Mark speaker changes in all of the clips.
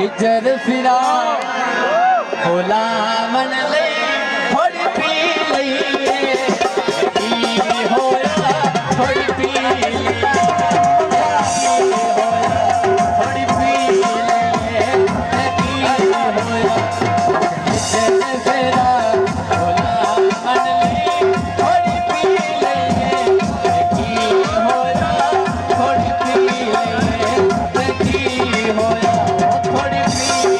Speaker 1: हिजर फिरा भोला मन ले थोड़ी पी लईए की होया थोड़ी पी लईए थोड़ी पी लईए की होया हिजर फिरा भोला मन ले थोड़ी पी लईए की होया थोड़ी पी लईए की होया थोड़ी पी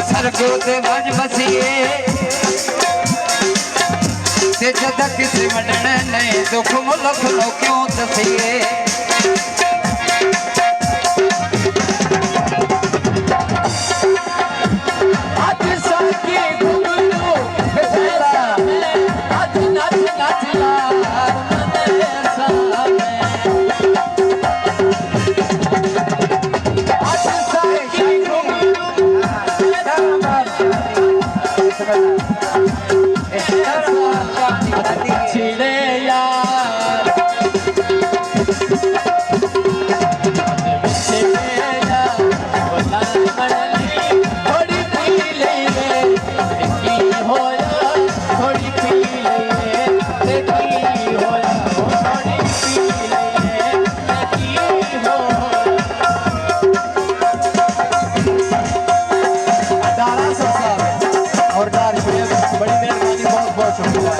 Speaker 1: सरगो ते भज बसिए ते जद किसे वडण नहीं दुख मुलख लो क्यों दसिए आज सखी घुंघरू बेचारा आज नाच नाचला मन सामे आज सखी छिड़े यार थोड़ी पी ले की होया थोड़ी पी ले की होया थोड़ी पी ले की हो दारा साहब और दारी बड़ी मेहरबानी बहुत बहुत शुक्रिया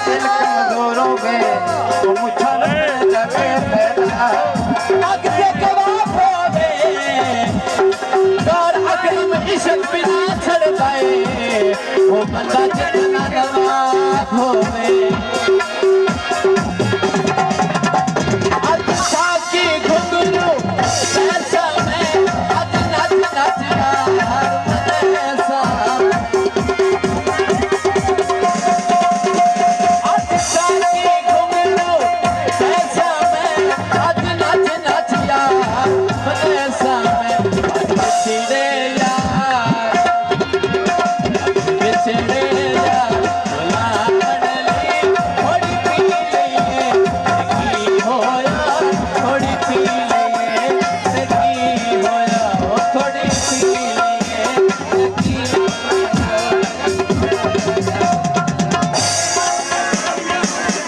Speaker 1: दिल कमजोरों में मुझे लगे